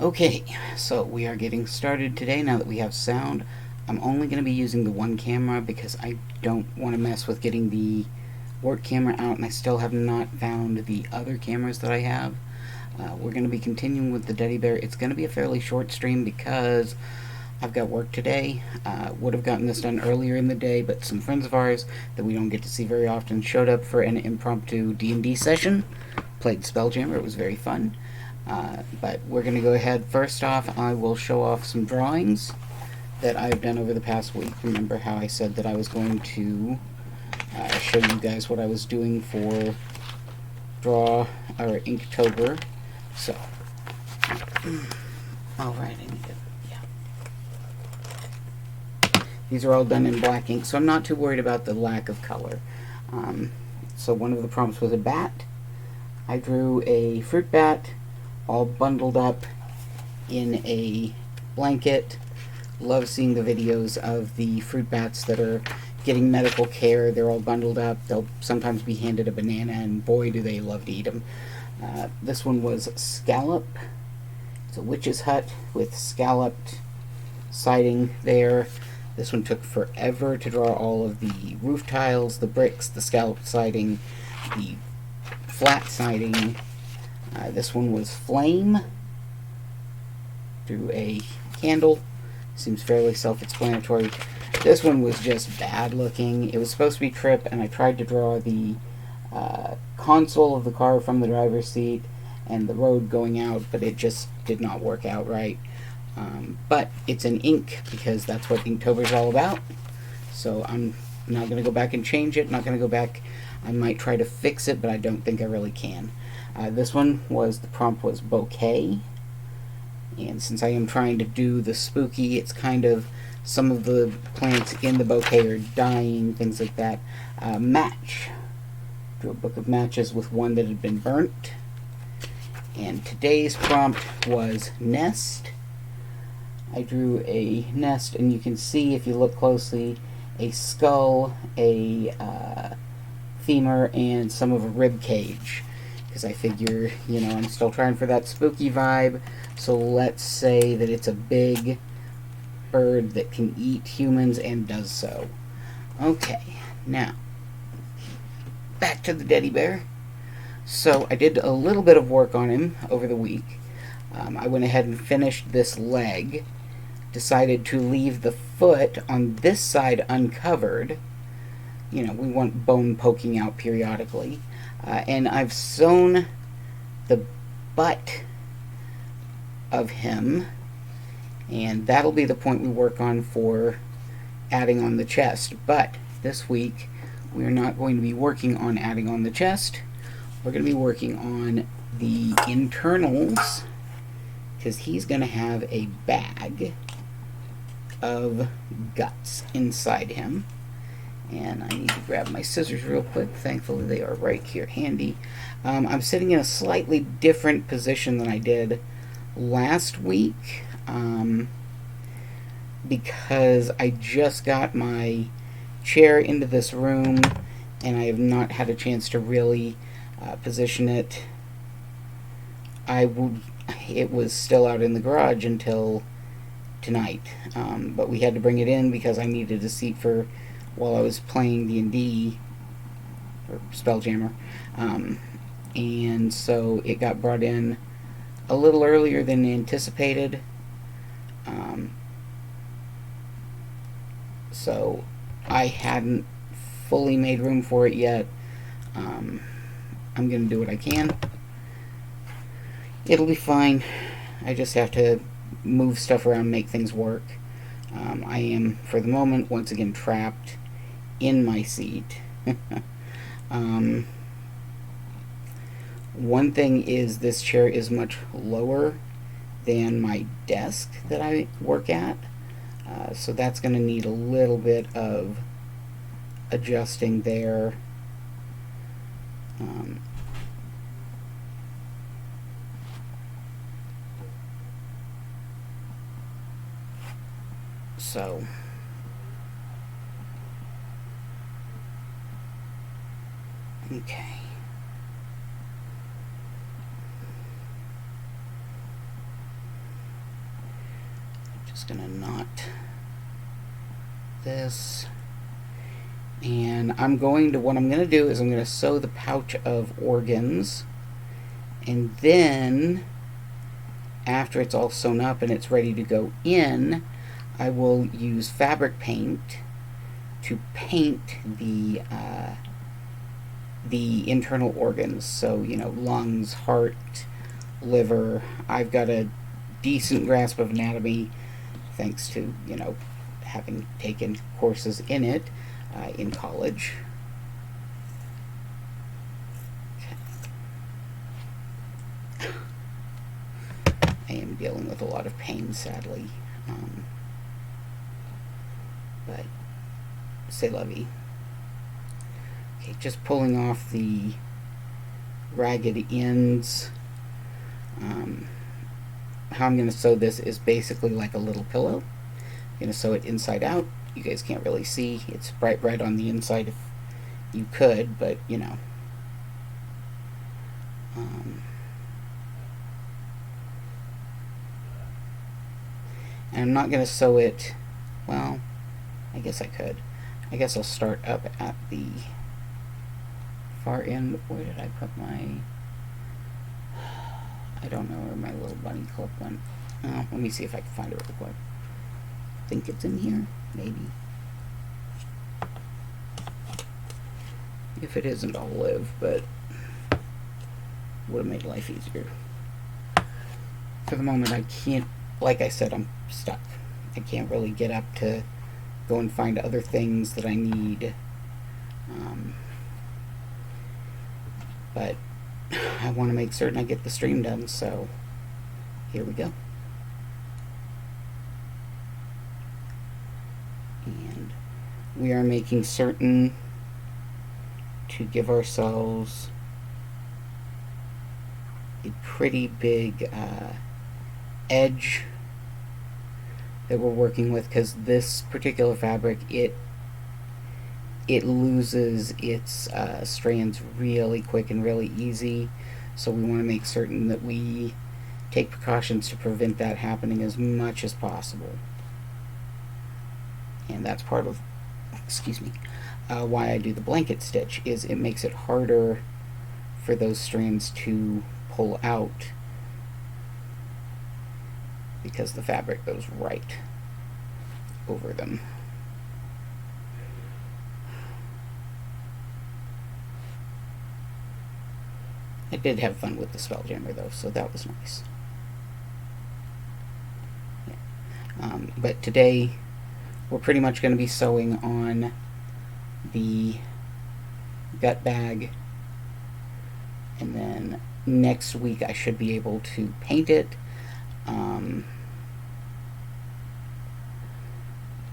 Okay, so we are getting started today now that we have sound. I'm only going to be using the one camera because I don't want to mess with getting the work camera out, and I still have not found the other cameras that I have. We're going to be continuing with the Deady Bear. It's going to be a fairly short stream because I've got work today. Would have gotten this done earlier in the day, but some friends of ours that we don't get to see very often showed up for an impromptu D&D session. Played Spelljammer. It was very fun. But we're going to go ahead. First off, I will show off some drawings that I've done over the past week. Remember how I said that I was going to show you guys what I was doing for Inktober. So, alright, these are all done in black ink, so I'm not too worried about the lack of color. So one of the prompts was a bat. I drew a fruit bat, all bundled up in a blanket. Love seeing the videos of the fruit bats that are getting medical care. They're all bundled up. They'll sometimes be handed a banana, and boy, do they love to eat them. This one was scallop. It's a witch's hut with scalloped siding there. This one took forever to draw all of the roof tiles, the bricks, the scalloped siding, the flat siding. This one was flame. Drew a candle. Seems fairly self-explanatory. This one was just bad looking. It was supposed to be Trip, and I tried to draw the console of the car from the driver's seat and the road going out, but it just did not work out right. But it's an ink because that's what Inktober is all about. So I'm not going to go back and change it. Not going to go back. I might try to fix it, but I don't think I really can. This one was, the prompt was bouquet. And since I am trying to do the spooky, it's kind of, some of the plants in the bouquet are dying, things like that. Match. Drew a book of matches with one that had been burnt. And today's prompt was nest. I drew a nest, and you can see, if you look closely, a skull, a femur, and some of a rib cage. Because I figure, I'm still trying for that spooky vibe, so let's say that it's a big bird that can eat humans and does so. Okay, now, back to the Deady Bear. So I did a little bit of work on him over the week. I went ahead and finished this leg. Decided to leave the foot on this side uncovered. We want bone poking out periodically. And I've sewn the butt of him, and that'll be the point we work on for adding on the chest. But this week, we're not going to be working on adding on the chest. We're going to be working on the internals, because he's going to have a bag of guts inside him. And I need to grab my scissors real quick. Thankfully, they are right here handy. I'm sitting in a slightly different position than I did last week, because I just got my chair into this room, and I have not had a chance to really position it. It was still out in the garage until tonight, but we had to bring it in because I needed a seat for while I was playing D&D, or Spelljammer, and so it got brought in a little earlier than anticipated, so I hadn't fully made room for it yet. I'm going to do what I can. It'll be fine. I just have to move stuff around, make things work. I am, for the moment, once again trapped in my seat. One thing is, this chair is much lower than my desk that I work at, so that's going to need a little bit of adjusting there. So okay. just gonna knot this. And what I'm gonna do is I'm gonna sew the pouch of organs, and then after it's all sewn up and it's ready to go in, I will use fabric paint to paint the internal organs. So, lungs, heart, liver. I've got a decent grasp of anatomy thanks to, having taken courses in it in college. I am dealing with a lot of pain, sadly. But c'est la vie. Okay, just pulling off the ragged ends. How I'm going to sew this is basically like a little pillow. I'm going to sew it inside out. You guys can't really see. It's bright red on the inside if you could, but and I'm not going to sew it, well, I guess I could. I guess I'll start up at the far end. Where did I put my... I don't know where my little bunny clip went. Let me see if I can find it real quick. I think it's in here, maybe. If it isn't, I'll live, but would have made life easier. For the moment, I can't, like I said, I'm stuck. I can't really get up to go and find other things that I need. But I want to make certain I get the stream done, so here we go. And we are making certain to give ourselves a pretty big edge that we're working with, because this particular fabric, it loses its strands really quick and really easy, so we want to make certain that we take precautions to prevent that happening as much as possible. And that's part of, excuse me, why I do the blanket stitch, is it makes it harder for those strands to pull out because the fabric goes right over them. I did have fun with the Spelljammer though, so that was nice. Yeah. But today we're pretty much going to be sewing on the gut bag, and then next week I should be able to paint it.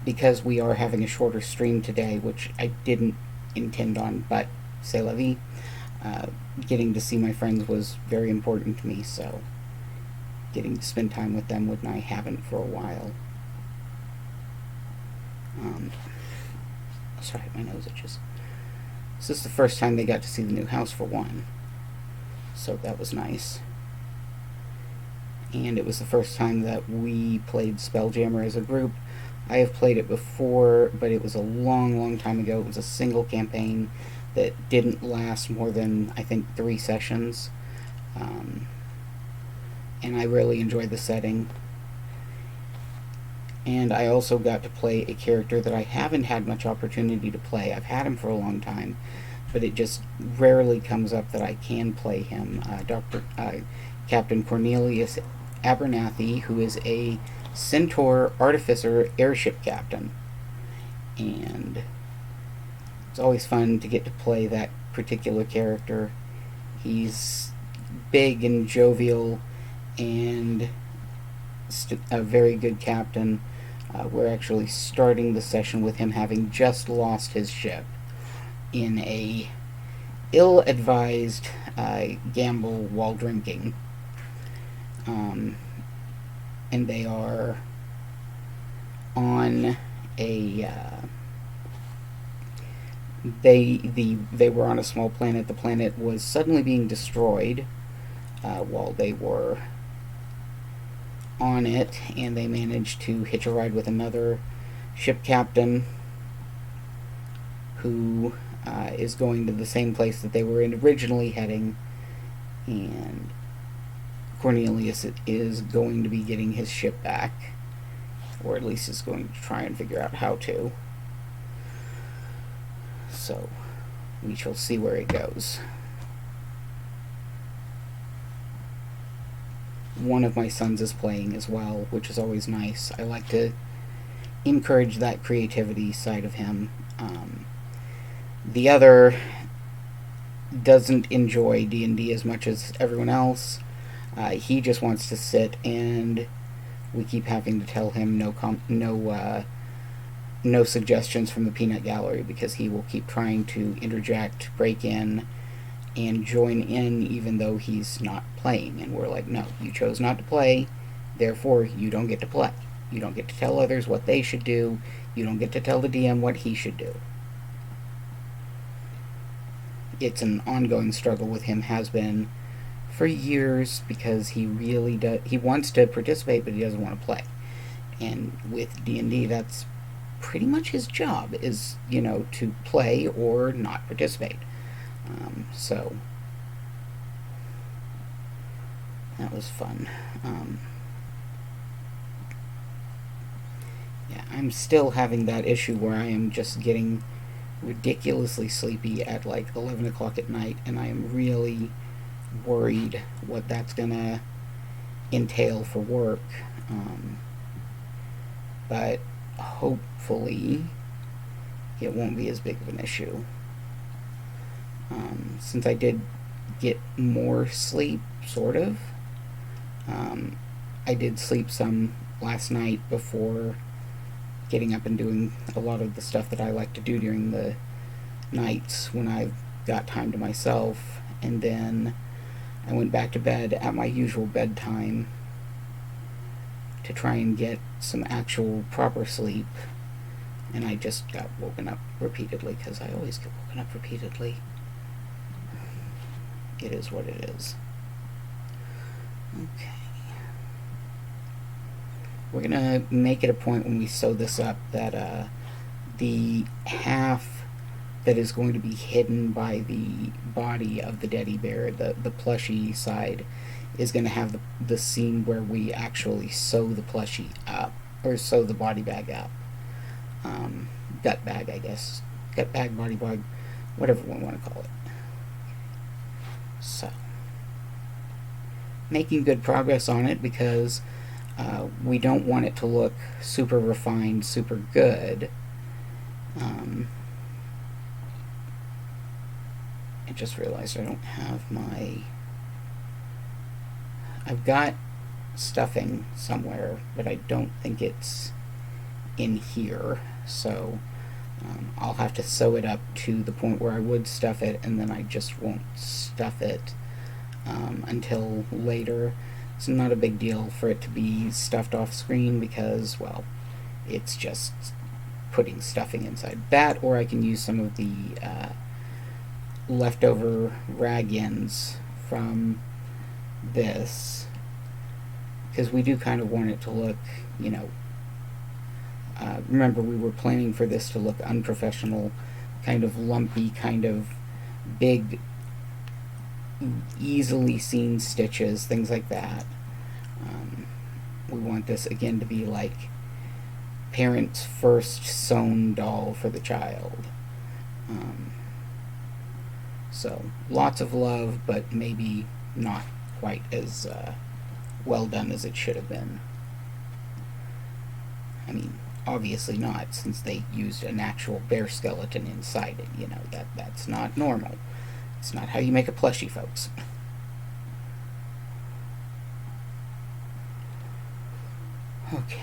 Because we are having a shorter stream today, which I didn't intend on, but c'est la vie. Getting to see my friends was very important to me, so getting to spend time with them when I haven't for a while. Sorry, my nose itches. This is the first time they got to see the new house, for one, so that was nice. And it was the first time that we played Spelljammer as a group. I have played it before, but it was a long, long time ago. It was a single campaign that didn't last more than, I think, 3 sessions. And I really enjoyed the setting. And I also got to play a character that I haven't had much opportunity to play. I've had him for a long time, but it just rarely comes up that I can play him. Captain Cornelius Abernathy, who is a Centaur Artificer airship captain. And it's always fun to get to play that particular character. He's big and jovial and a very good captain. We're actually starting the session with him having just lost his ship in a ill-advised gamble while drinking. And they are on a they were on a small planet. The planet was suddenly being destroyed while they were on it, and they manage to hitch a ride with another ship captain who is going to the same place that they were originally heading, and Cornelius is going to be getting his ship back, or at least is going to try and figure out how to. So we shall see where it goes. One of my sons is playing as well, which is always nice. I like to encourage that creativity side of him. The other doesn't enjoy D&D as much as everyone else. He just wants to sit, and we keep having to tell him no suggestions from the peanut gallery, because he will keep trying to interject, break in, and join in even though he's not playing. And we're like, no, you chose not to play, therefore you don't get to play. You don't get to tell others what they should do. You don't get to tell the DM what he should do. It's an ongoing struggle with him, has been for years, because he really does. He wants to participate, but he doesn't want to play. And with D&D, that's pretty much his job, is, to play or not participate. So that was fun. Yeah, I'm still having that issue where I am just getting ridiculously sleepy at like 11 o'clock at night, and I am really worried what that's gonna entail for work. But hopefully it won't be as big of an issue. Since I did get more sleep, sort of. I did sleep some last night before getting up and doing a lot of the stuff that I like to do during the nights when I've got time to myself, and then I went back to bed at my usual bedtime to try and get some actual proper sleep, and I just got woken up repeatedly, because I always get woken up repeatedly. It is what it is. Okay. We're gonna make it a point when we sew this up that the half that is going to be hidden by the body of the Deady bear, the plushie side, is going to have the scene where we actually sew the plushie up, or sew the body bag up. Gut bag, I guess. Gut bag, body bag, whatever we want to call it. So, making good progress on it, because we don't want it to look super refined, super good. I just realized I don't have I've got stuffing somewhere, but I don't think it's in here, so I'll have to sew it up to the point where I would stuff it, and then I just won't stuff it until later. It's not a big deal for it to be stuffed off screen, because, well, it's just putting stuffing inside that, or I can use some of the leftover rag ends from this, because we do kind of want it to look, remember, we were planning for this to look unprofessional, kind of lumpy, kind of big, easily seen stitches, things like that. We want this, again, to be like parents' first sewn doll for the child. So, lots of love, but maybe not quite as well done as it should have been. I mean, obviously not, since they used an actual bear skeleton inside it. That's not normal. It's not how you make a plushie, folks. Okay.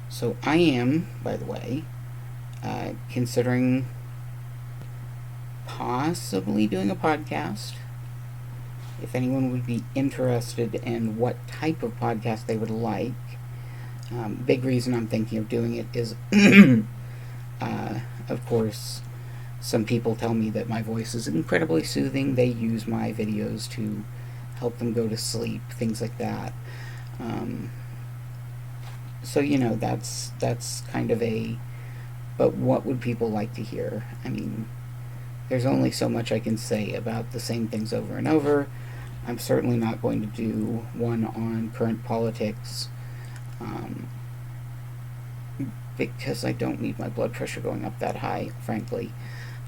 So I am, by the way, considering possibly doing a podcast. If anyone would be interested in what type of podcast they would like. Big reason I'm thinking of doing it is, of course, Some people tell me that my voice is incredibly soothing. They use my videos to help them go to sleep, things like that. So that's kind of a. But what would people like to hear? I mean, there's only so much I can say about the same things over and over. I'm certainly not going to do one on current politics, because I don't need my blood pressure going up that high, frankly.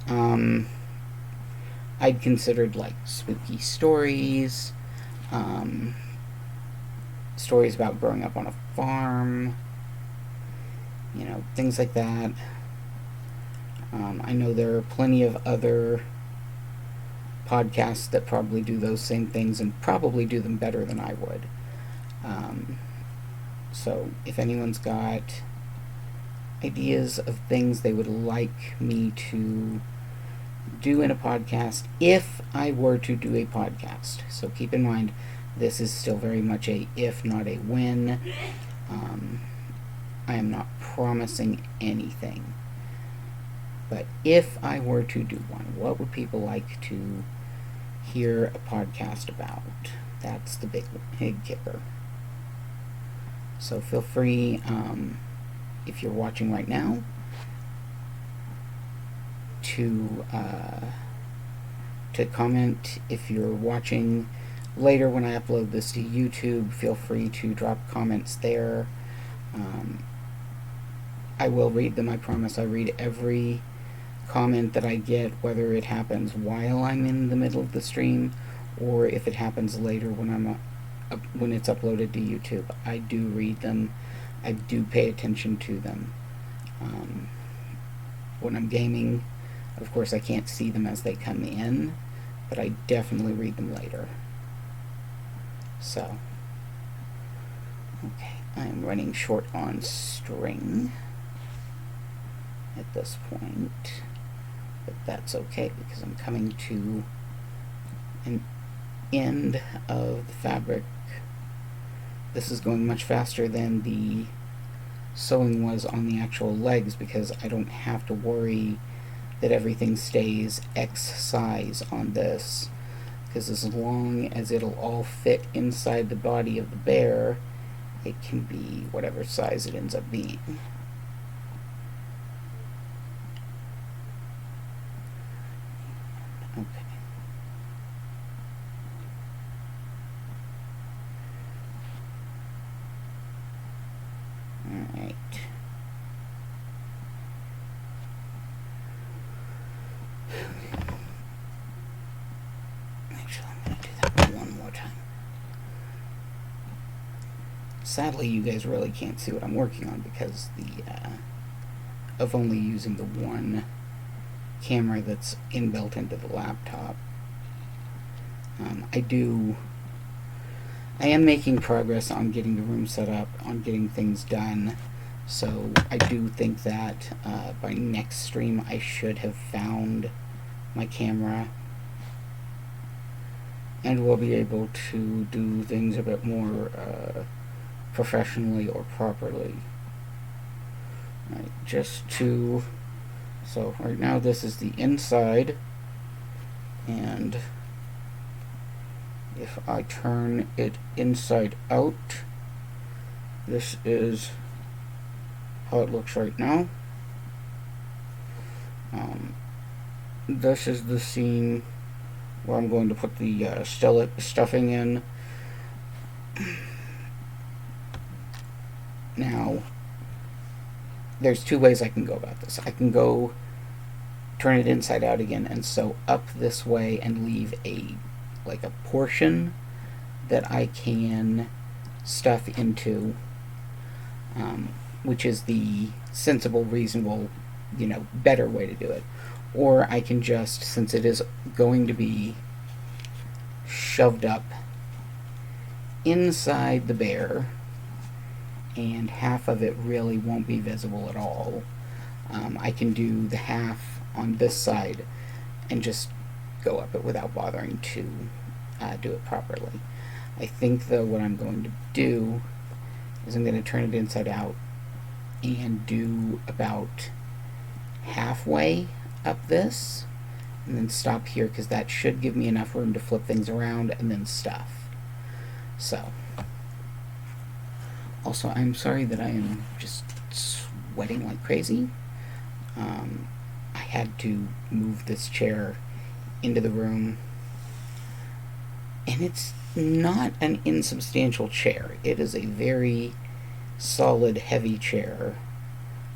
I'd considered like spooky stories, stories about growing up on a farm, things like that. I know there are plenty of other podcasts that probably do those same things and probably do them better than I would. So if anyone's got ideas of things they would like me to do in a podcast, if I were to do a podcast. So keep in mind, this is still very much a if, not a when. I am not promising anything. But if I were to do one, what would people like to hear a podcast about? That's the big kicker. So feel free, if you're watching right now, to comment. If you're watching later when I upload this to YouTube, feel free to drop comments there. I will read them, I promise. I read every comment that I get, whether it happens while I'm in the middle of the stream or if it happens later when when it's uploaded to YouTube. I do read them. I do pay attention to them. When I'm gaming, of course, I can't see them as they come in, but I definitely read them later. So, okay, I'm running short on string at this point, but that's okay because I'm coming to an end of the fabric. This is going much faster than the sewing was on the actual legs because I don't have to worry that everything stays X size on this, because as long as it'll all fit inside the body of the bear, it can be whatever size it ends up being. Okay. Alright. Actually, I'm going to do that one more time. Sadly, you guys really can't see what I'm working on because of only using the one camera that's inbuilt into the laptop. I am making progress on getting the room set up, on getting things done, so I do think that by next stream I should have found my camera and we'll be able to do things a bit more professionally or properly. Right, so right now this is the inside, and if I turn it inside out, this is how it looks right now. This is the scene where I'm going to put the stuffing in. Now, there's two ways I can go about this. I can go turn it inside out again and sew up this way and leave a portion that I can stuff into, which is the sensible, reasonable, better way to do it. Or I can just, since it is going to be shoved up inside the bear, and half of it really won't be visible at all, I can do the half on this side and just go up it without bothering to do it properly. I think, though, what I'm going to do is I'm going to turn it inside out and do about halfway up this and then stop here, because that should give me enough room to flip things around and then stuff. So, also, I'm sorry that I am just sweating like crazy. I had to move this chair into the room, and it's not an insubstantial chair. It is a very solid, heavy chair.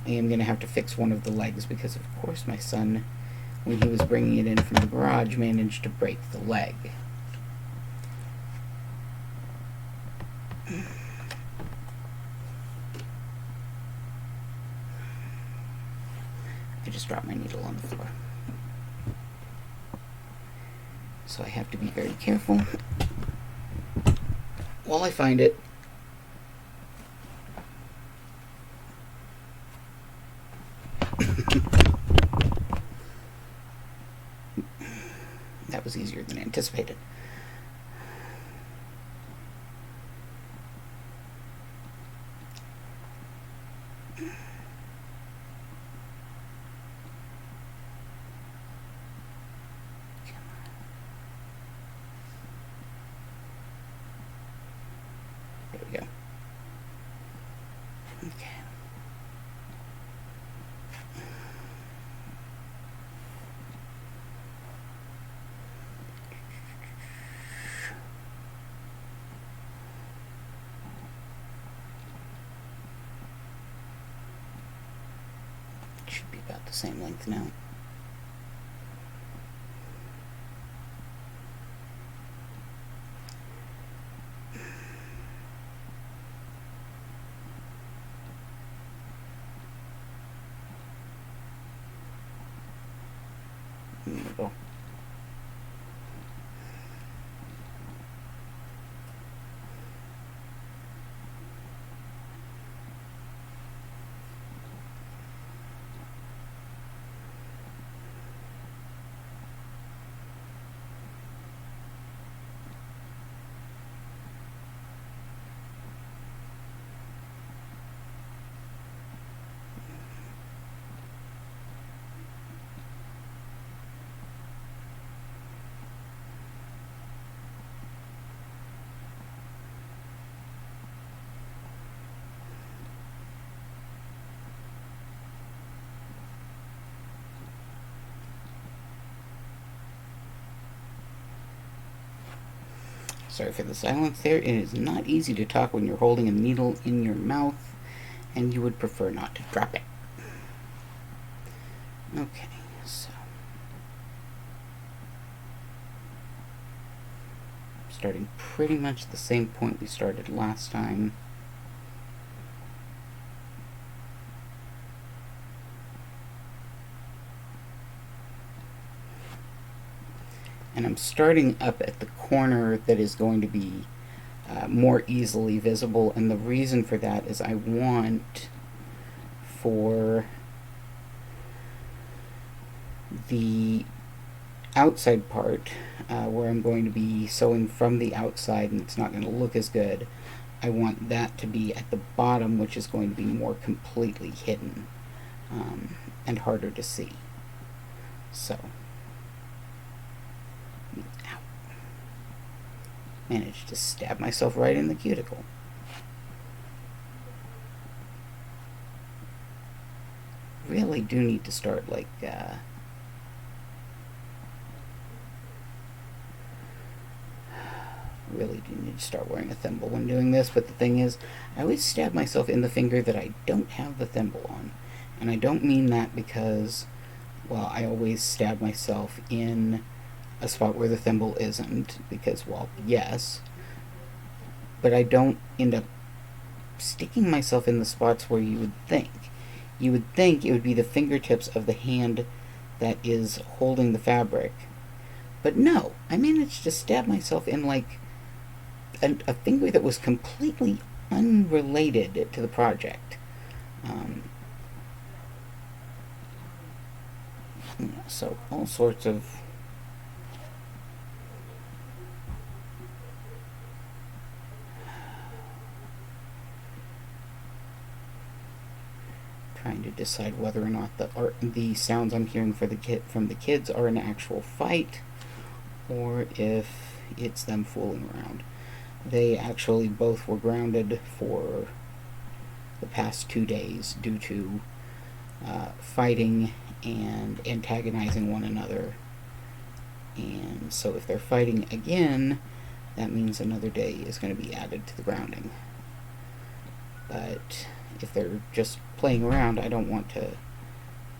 I am going to have to fix one of the legs because, of course, my son, when he was bringing it in from the garage, managed to break the leg. I just dropped my needle on the floor. So I have to be very careful while I find it. That was easier than anticipated. There we go. Okay. Should be about the same length now. There we go. Sorry for the silence there. It is not easy to talk when you're holding a needle in your mouth, and you would prefer not to drop it. Okay, so starting pretty much the same point we started last time. And I'm starting up at the corner that is going to be more easily visible, and the reason for that is I want for the outside part, where I'm going to be sewing from the outside and it's not going to look as good, I want that to be at the bottom, which is going to be more completely hidden and harder to see. So, ow. Managed to stab myself right in the cuticle. Really do need to start really do need to start wearing a thimble when doing this, but the thing is, I always stab myself in the finger that I don't have the thimble on. And I don't mean that because, well, I always stab myself in a spot where the thimble isn't, because, well, yes, but I don't end up sticking myself in the spots where you would think. You would think it would be the fingertips of the hand that is holding the fabric. But no, I managed to stab myself in like a finger that was completely unrelated to the project. Yeah, so all sorts of trying to decide whether or not the sounds I'm hearing from the kids are an actual fight, or if it's them fooling around. They actually both were grounded for the past 2 days due to fighting and antagonizing one another. And so if they're fighting again, that means another day is going to be added to the grounding. But if they're just playing around, I don't want to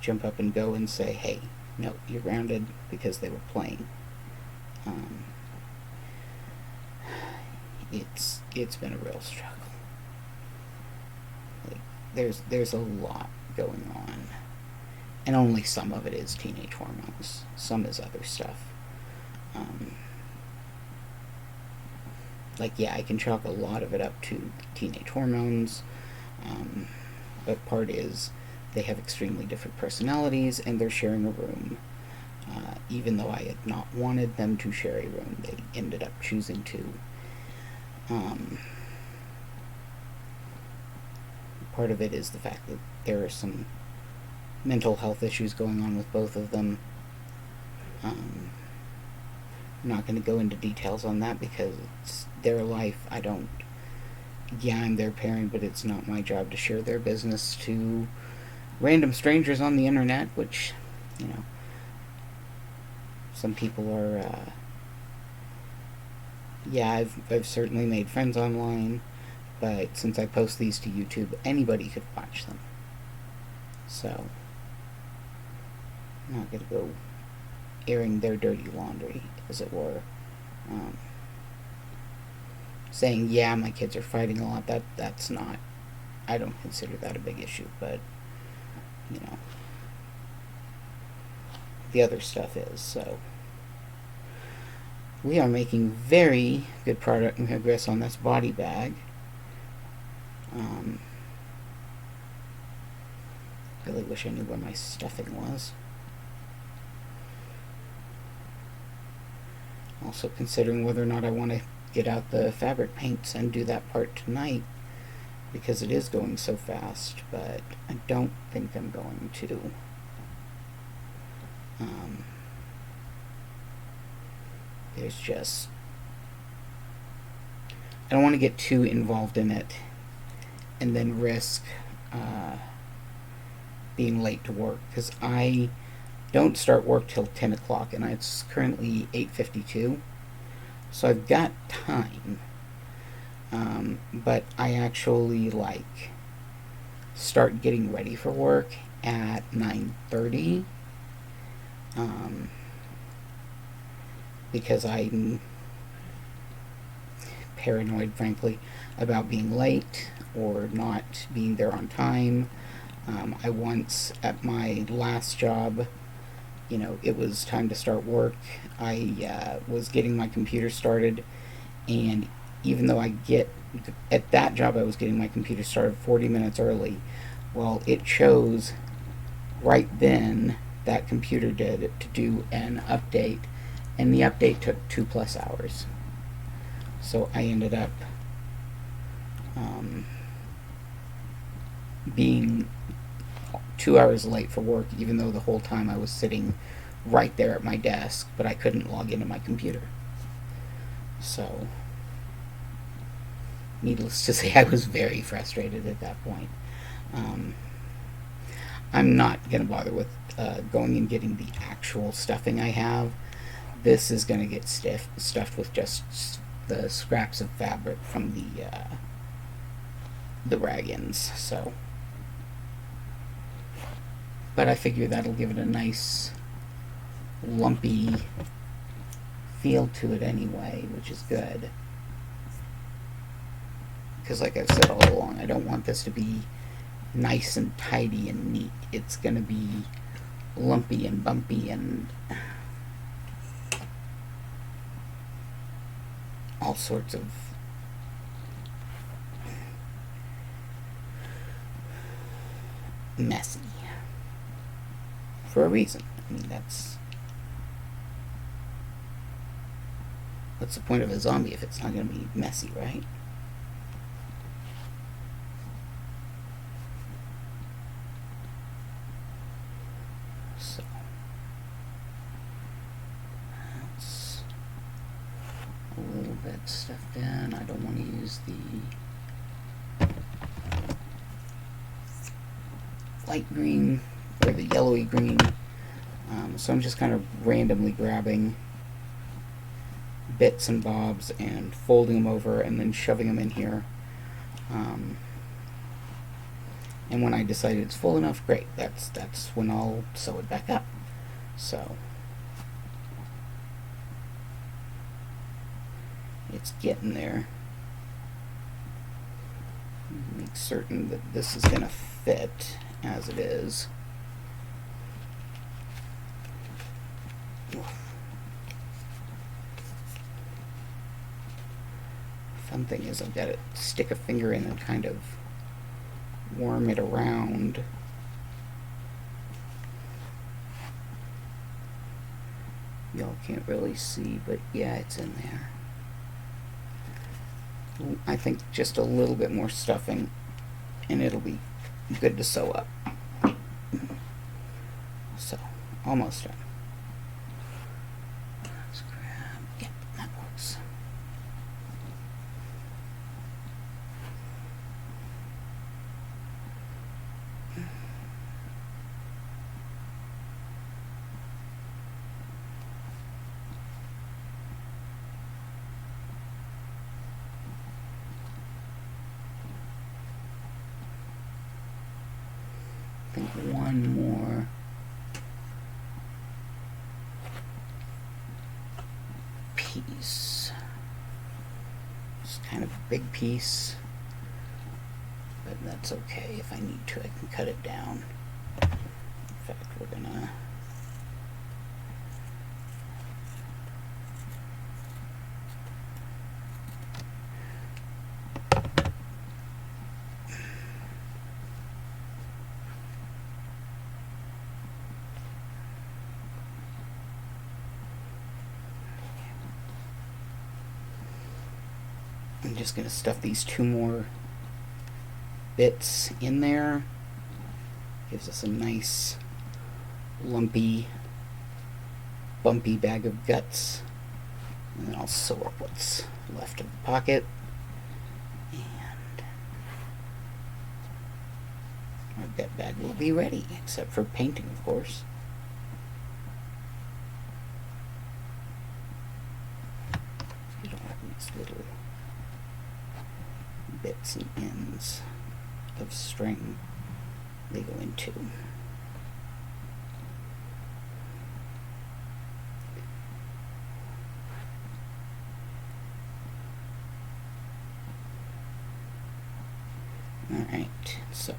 jump up and go and say, hey, no, you're grounded, because they were playing. It's been a real struggle. Like, there's a lot going on, and only some of it is teenage hormones. Some is other stuff. I can chalk a lot of it up to teenage hormones, but part is they have extremely different personalities, and they're sharing a room. Even though I had not wanted them to share a room, they ended up choosing to. Part of it is the fact that there are some mental health issues going on with both of them. I'm not going to go into details on that because it's their life. I'm their parent, but it's not my job to share their business to random strangers on the internet, which, some people are, I've certainly made friends online, but since I post these to YouTube, anybody could watch them. So, I'm not going to go airing their dirty laundry, as it were. Saying, yeah, my kids are fighting a lot, that's not, I don't consider that a big issue, but, the other stuff is, so. We are making very good progress on this body bag. Really wish I knew where my stuffing was. Also considering whether or not I want to get out the fabric paints and do that part tonight, because it is going so fast, but I don't think I'm going to. There's just, I don't want to get too involved in it and then risk being late to work, because I don't start work till 10 o'clock, and it's currently 8:52, so I've got time, but I actually start getting ready for work at 9:30, because I'm paranoid, frankly, about being late or not being there on time. I once, at my last job, it was time to start work. I was getting my computer started, and even though at that job I was getting my computer started 40 minutes early, well, it chose right then, that computer did, to do an update, and the update took 2+ hours. So I ended up being 2 hours late for work, even though the whole time I was sitting right there at my desk, but I couldn't log into my computer. So, needless to say, I was very frustrated at that point. I'm not going to bother with going and getting the actual stuffing I have. This is going to get stuffed with just the scraps of fabric from the rag-ins. So, but I figure that'll give it a nice lumpy feel to it anyway, which is good. Because like I've said all along, I don't want this to be nice and tidy and neat. It's going to be lumpy and bumpy and all sorts of messy. For a reason. I mean, what's the point of a zombie if it's not going to be messy, right? that stuffed in. I don't want to use the light green or the yellowy green. So I'm just kind of randomly grabbing bits and bobs and folding them over and then shoving them in here. And when I decide it's full enough, great. That's when I'll sew it back up. So it's getting there. Make certain that this is going to fit as it is. Fun thing is I've got to stick a finger in and kind of worm it around. Y'all can't really see, but yeah, it's in there. I think just a little bit more stuffing and it'll be good to sew up. So, almost done. Let's grab, yeah, that works. I think one more piece. It's kind of a big piece, but that's okay. If I need to, I can cut it down. In fact, we're gonna I'm just going to stuff these two more bits in there. Gives us a nice lumpy, bumpy bag of guts. And then I'll sew up what's left of the pocket. And our gut bag will be ready, except for painting, of course. You don't have these little bits and ends of string they go into. Alright, so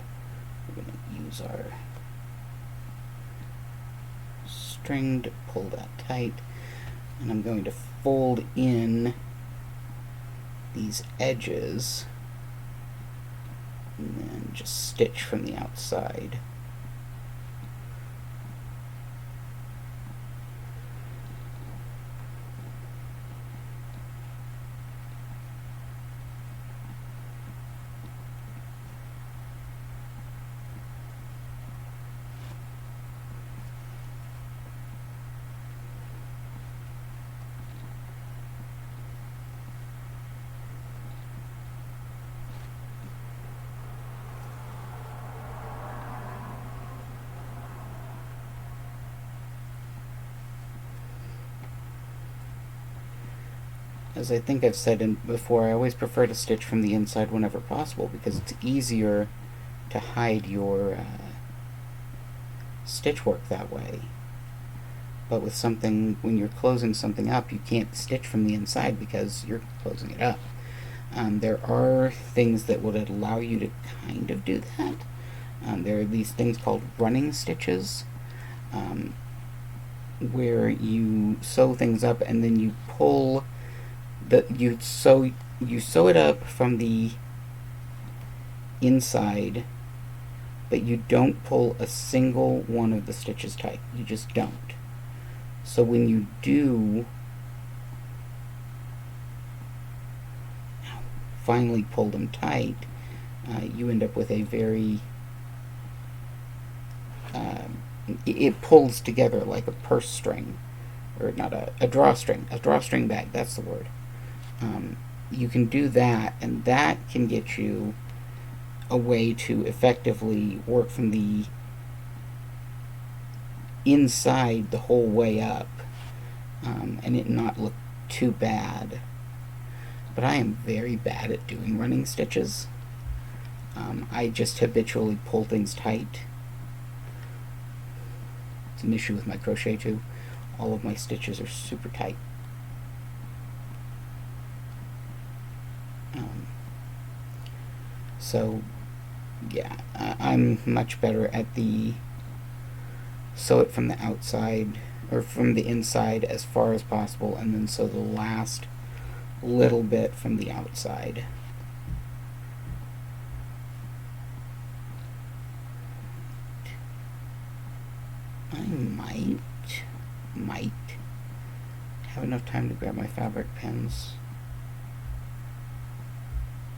we're going to use our string to pull that tight, and I'm going to fold in these edges and then just stitch from the outside. As I think I've said before, I always prefer to stitch from the inside whenever possible because it's easier to hide your stitch work that way. But with something, when you're closing something up, you can't stitch from the inside because you're closing it up. There are things that would allow you to kind of do that. There are these things called running stitches, where you sew things up and then you pull you sew it up from the inside, but you don't pull a single one of the stitches tight. You just don't. So when you do finally pull them tight, you end up with a very it pulls together like a purse string, or not a drawstring bag, that's the word. You can do that, and that can get you a way to effectively work from the inside the whole way up, and it not look too bad. But I am very bad at doing running stitches. I just habitually pull things tight. It's an issue with my crochet too. All of my stitches are super tight. So yeah, I'm much better at the sew it from the outside or from the inside as far as possible, and then sew the last little bit from the outside. I might have enough time to grab my fabric pins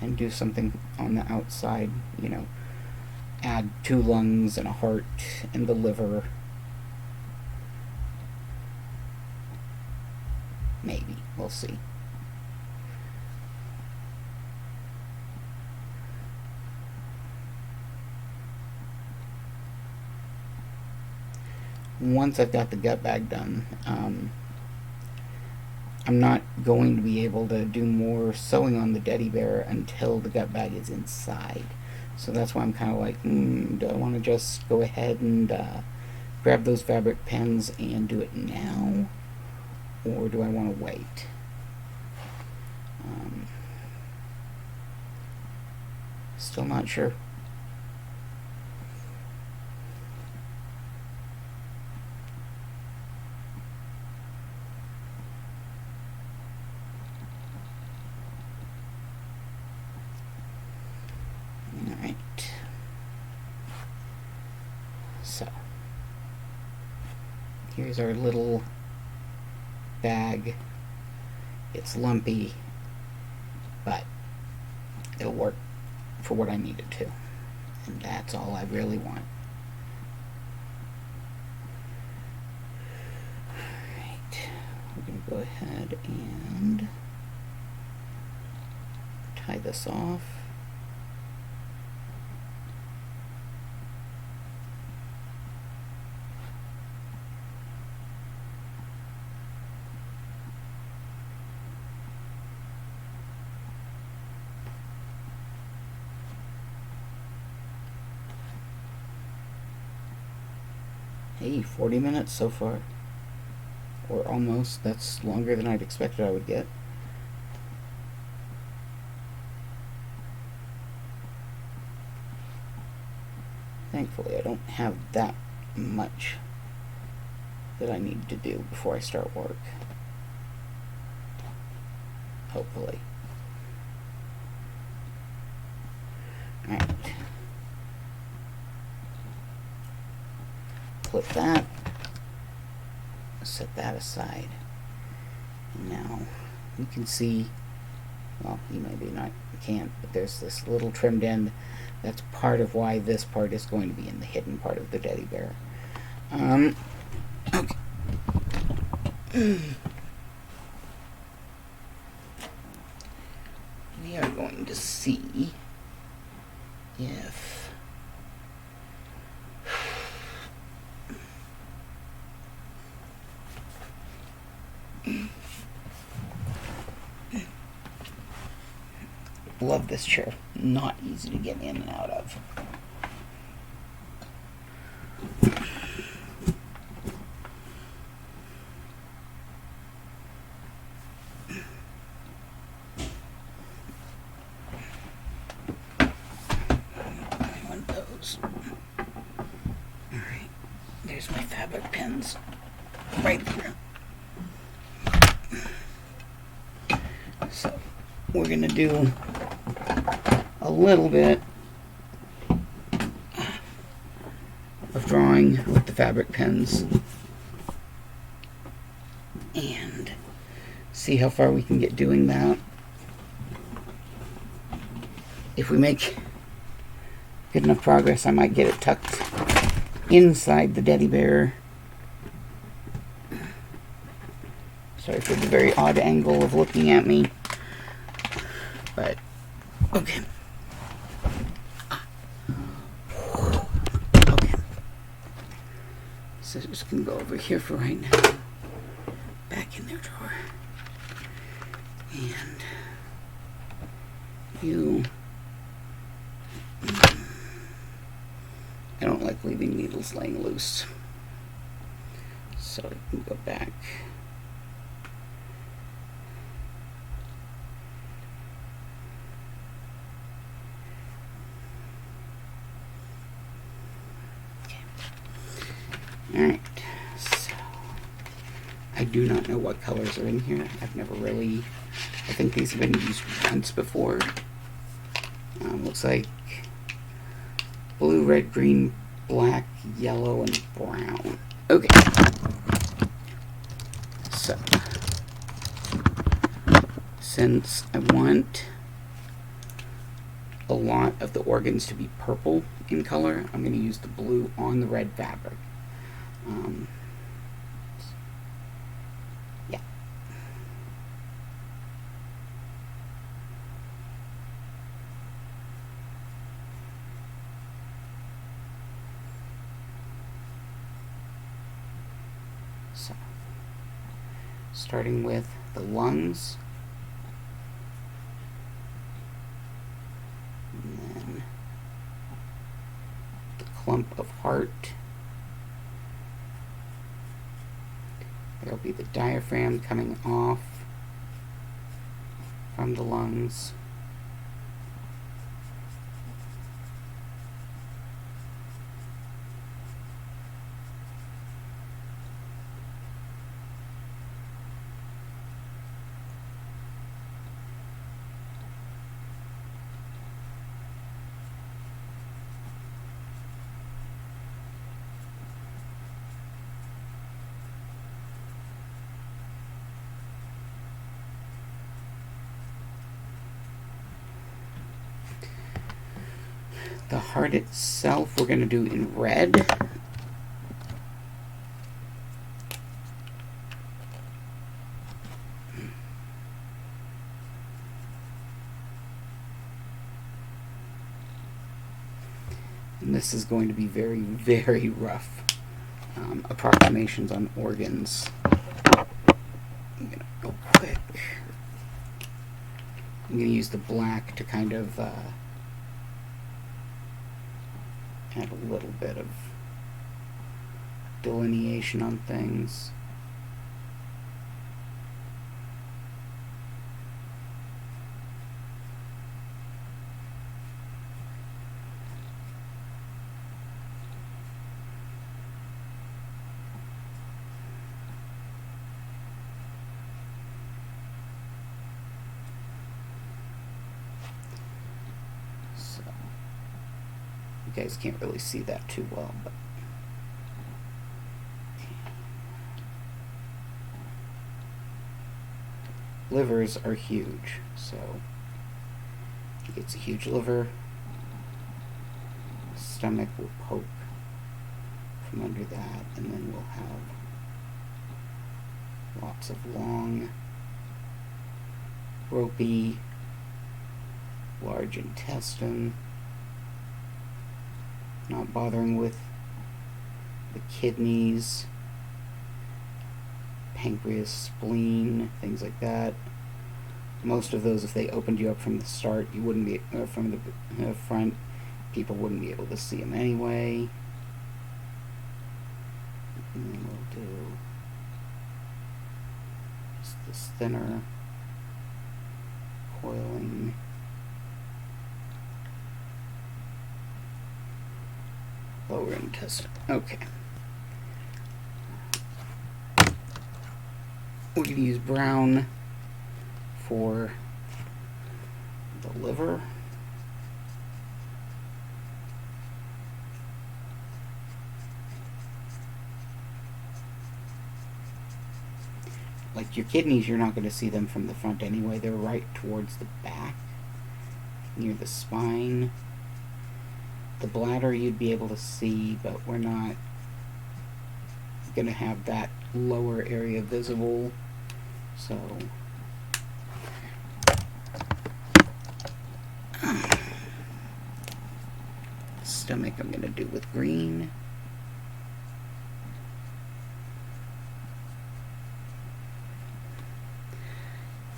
and do something on the outside, you know, add 2 lungs and a heart and the liver. Maybe. We'll see. Once I've got the gut bag done, I'm not going to be able to do more sewing on the Deady Bear until the gut bag is inside. So that's why I'm kind of like, do I want to just go ahead and grab those fabric pins and do it now? Or do I want to wait? Still not sure. Alright. So, here's our little bag. It's lumpy, but it'll work for what I need it to, and that's all I really want. Alright, we're going to go ahead and tie this off. Hey, 40 minutes so far. Or almost. That's longer than I'd expected I would get. Thankfully, I don't have that much that I need to do before I start work. Hopefully. Alright. Flip that, set that aside. And now you can see, well, you maybe not can't, but there's this little trimmed end. That's part of why this part is going to be in the hidden part of the Deady Bear. Okay. We are going to see if love this chair. Not easy to get in and out of. One of those. Alright. There's my fabric pins. Right there. So we're going to do a little bit of drawing with the fabric pens and see how far we can get doing that. If we make good enough progress, I might get it tucked inside the Deady Bear. Sorry for the very odd angle of looking at me. But, okay. Okay. Scissors can go over here for right now. Back in their drawer. And you... I don't like leaving needles laying loose. So you can go back. Alright, so I do not know what colors are in here. I've never really, I think these have been used once before. Looks like blue, red, green, black, yellow, and brown. Okay. So, since I want a lot of the organs to be purple in color, I'm going to use the blue on the red fabric. Yeah. So, starting with the lungs, and then the clump of heart. There'll be the diaphragm coming off from the lungs. The heart itself we're going to do in red. And this is going to be very, very rough approximations on organs. I'm going to go quick. I'm going to use the black to kind of add a little bit of delineation on things. You guys can't really see that too well, but livers are huge, so it's a huge liver. The stomach will poke from under that, and then we'll have lots of long, ropey, large intestine. Not bothering with the kidneys, pancreas, spleen, things like that. Most of those, if they opened you up from the start, you wouldn't be from the front. People wouldn't be able to see them anyway. And then we'll do just this thinner coiling. Lower intestine. Okay. We can use brown for the liver. Like your kidneys, you're not going to see them from the front anyway. They're right towards the back, near the spine. The bladder you'd be able to see, but we're not going to have that lower area visible. So Stomach I'm going to do with green.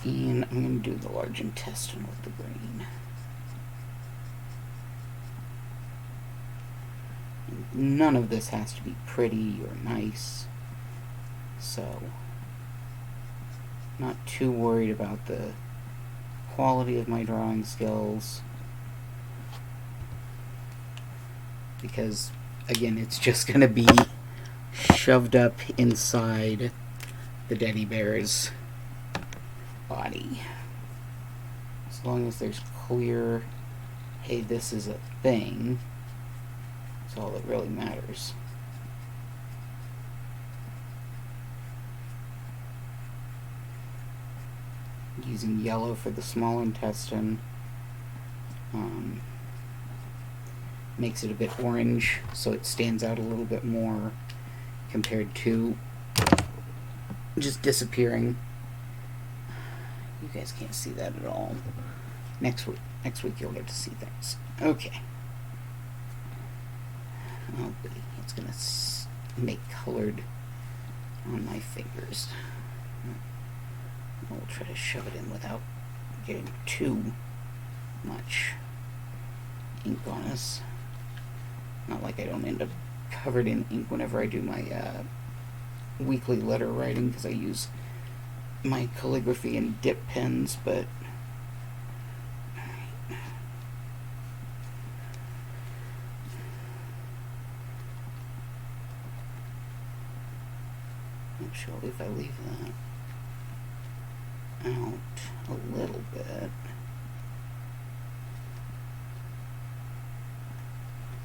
And I'm going to do the large intestine with the green. None of this has to be pretty or nice, so not too worried about the quality of my drawing skills, because again, it's just going to be shoved up inside the Deady bear's body. As long as there's clear, hey, this is a thing, that's all that really matters. Using yellow for the small intestine makes it a bit orange, so it stands out a little bit more compared to just disappearing. You guys can't see that at all. Next week you'll get to see things. Okay. Oh, goody. It's gonna make colored on my fingers. We'll try to shove it in without getting too much ink on us. Not like I don't end up covered in ink whenever I do my weekly letter writing, because I use my calligraphy and dip pens, but actually if I leave that out a little bit,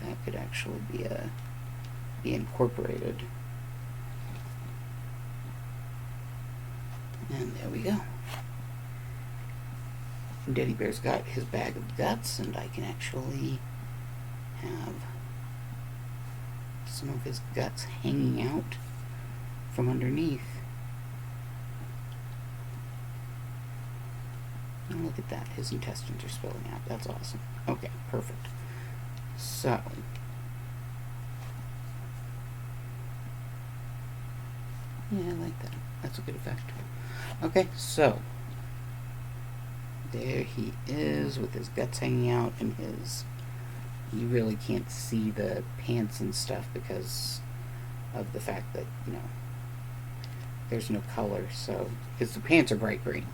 that could actually be incorporated. And there we go. Deady Bear's got his bag of guts, and I can actually have some of his guts hanging out from underneath. And look at that, his intestines are spilling out. That's awesome. Okay, perfect. So, yeah, I like that. That's a good effect. Okay, so there he is with his guts hanging out and his... You really can't see the pants and stuff because of the fact that, you know, there's no color, so... Because the pants are bright green.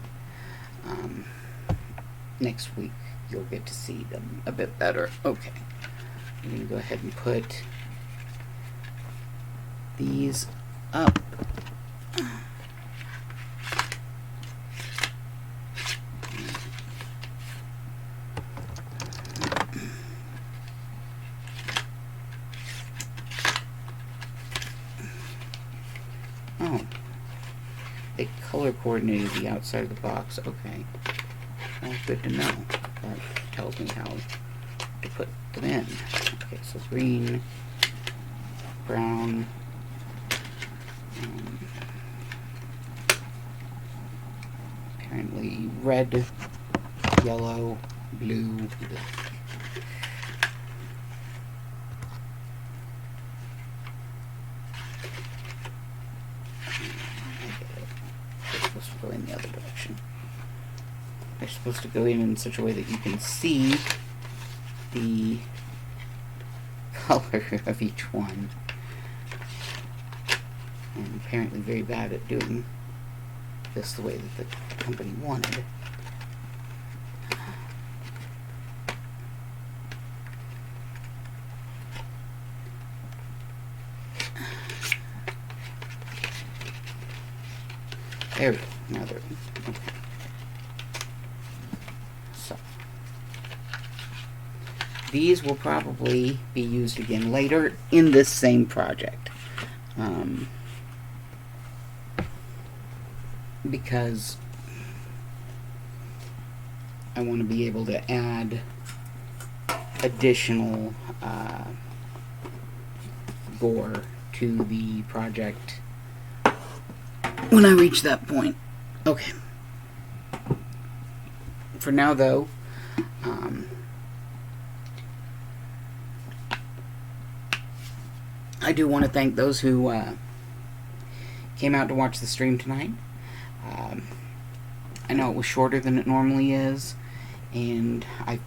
Next week, you'll get to see them a bit better. Okay. I'm going to go ahead and put these up. Oh, they color coordinated the outside of the box. Okay, well, good to know. That tells me how to put them in. Okay, so green, brown, apparently red, yellow, blue. They're supposed to go in the other direction. They're supposed to go in such a way that you can see the color of each one. I'm apparently very bad at doing this the way that the company wanted. There we go. Now they're in. Okay. So these will probably be used again later in this same project. Because I want to be able to add additional gore to the project when I reach that point. Okay. For now, though, I do want to thank those who came out to watch the stream tonight. Um, I know it was shorter than it normally is, and I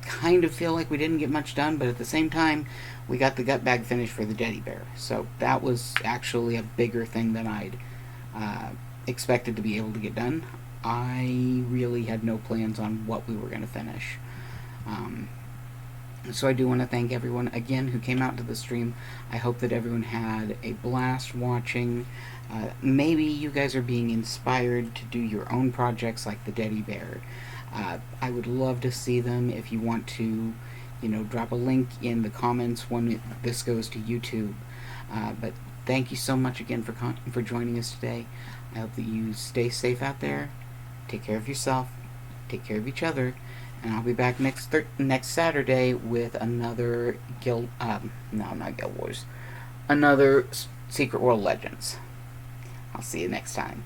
kind of feel like we didn't get much done, but at the same time, we got the gut bag finished for the Deady Bear. So that was actually a bigger thing than I'd expected to be able to get done. I really had no plans on what we were going to finish. So I do want to thank everyone again who came out to the stream. I hope that everyone had a blast watching. Maybe you guys are being inspired to do your own projects like the Deady Bear. I would love to see them. If you want to, drop a link in the comments when this goes to YouTube. But thank you so much again for joining us today. I hope that you stay safe out there. Take care of yourself. Take care of each other. And I'll be back next Saturday with another not Guild Wars, another Secret World Legends. I'll see you next time.